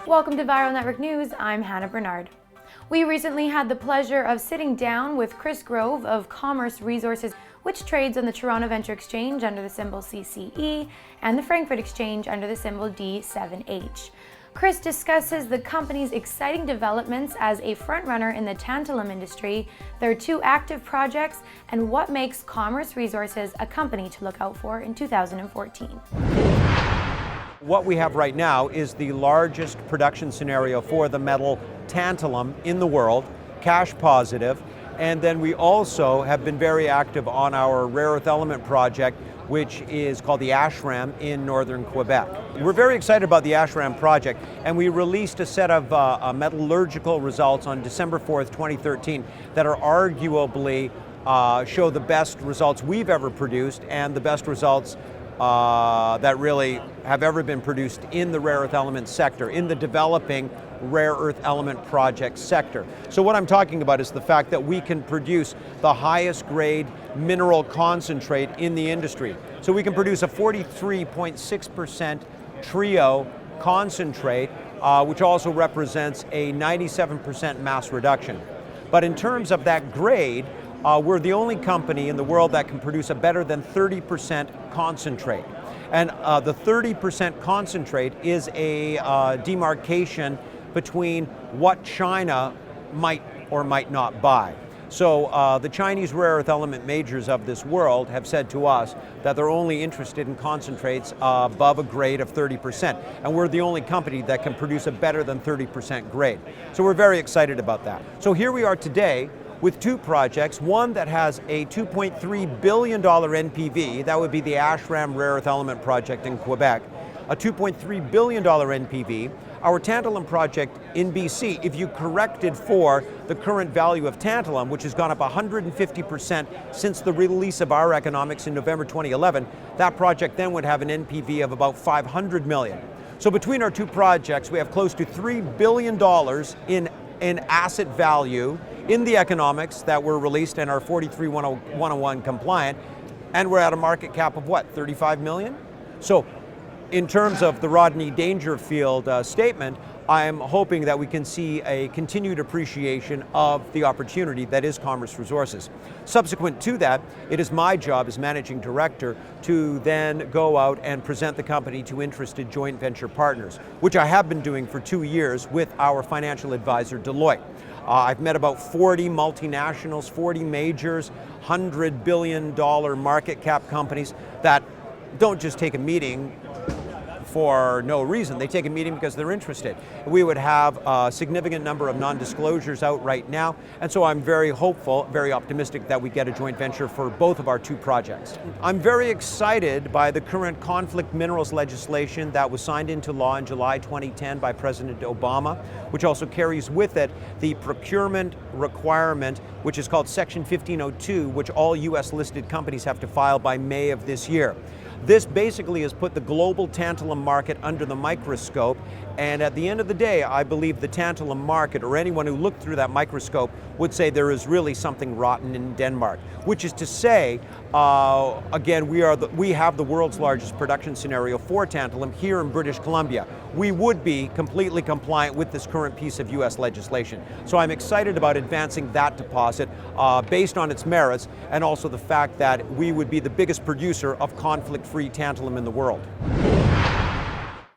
Welcome to Viral Network News. I'm Hannah Bernard. We recently had the pleasure of sitting down with Chris Grove of Commerce Resources, which trades on the Toronto Venture Exchange under the symbol CCE and the Frankfurt Exchange under the symbol D7H. Chris discusses the company's exciting developments as a frontrunner in the tantalum industry, their two active projects, and what makes Commerce Resources a company to look out for in 2014. What we have right now is the largest production scenario for the metal tantalum in the world, cash positive, and then we also have been very active on our rare earth element project, which is called the ASHRAM in northern Quebec. We're very excited about the ASHRAM project, and we released a set of metallurgical results on December 4th, 2013 that are arguably show the best results we've ever produced and the best results that really have ever been produced in the rare earth element sector, in the developing rare earth element project sector. So what I'm talking about is the fact that we can produce the highest grade mineral concentrate in the industry. So we can produce a 43.6% trio concentrate, which also represents a 97% mass reduction. But in terms of that grade, we're the only company in the world that can produce a better than 30% concentrate. And the 30% concentrate is a demarcation between what China might or might not buy. So the Chinese rare earth element majors of this world have said to us that they're only interested in concentrates above a grade of 30%. And we're the only company that can produce a better than 30% grade. So we're very excited about that. So here we are today with two projects, one that has a $2.3 billion NPV, that would be the ASHRAM Rare Earth Element Project in Quebec, a $2.3 billion NPV. Our tantalum project in BC, if you corrected for the current value of tantalum, which has gone up 150% since the release of our economics in November 2011, that project then would have an NPV of about $500 million. So between our two projects, we have close to $3 billion in asset value in the economics that were released and are 43-101 compliant, and we're at a market cap of what, 35 million? So in terms of the Rodney Dangerfield statement, I'm hoping that we can see a continued appreciation of the opportunity that is Commerce Resources. Subsequent to that, it is my job as managing director to then go out and present the company to interested joint venture partners, which I have been doing for 2 years with our financial advisor, Deloitte. I've met about 40 multinationals, 40 majors, $100 billion market cap companies that don't just take a meeting for no reason. They take a meeting because they're interested. We would have a significant number of non-disclosures out right now, and so I'm very hopeful, very optimistic that we get a joint venture for both of our two projects. I'm very excited by the current conflict minerals legislation that was signed into law in July 2010 by President Obama, which also carries with it the procurement requirement, which is called Section 1502, which all US listed companies have to file by May of this year. This basically has put the global tantalum market under the microscope, and at the end of the day, I believe the tantalum market, or anyone who looked through that microscope, would say there is really something rotten in Denmark, which is to say, again, we have the world's largest production scenario for tantalum here in British Columbia. We would be completely compliant with this current piece of US legislation. So I'm excited about advancing that deposit based on its merits, and also the fact that we would be the biggest producer of conflict-free tantalum in the world.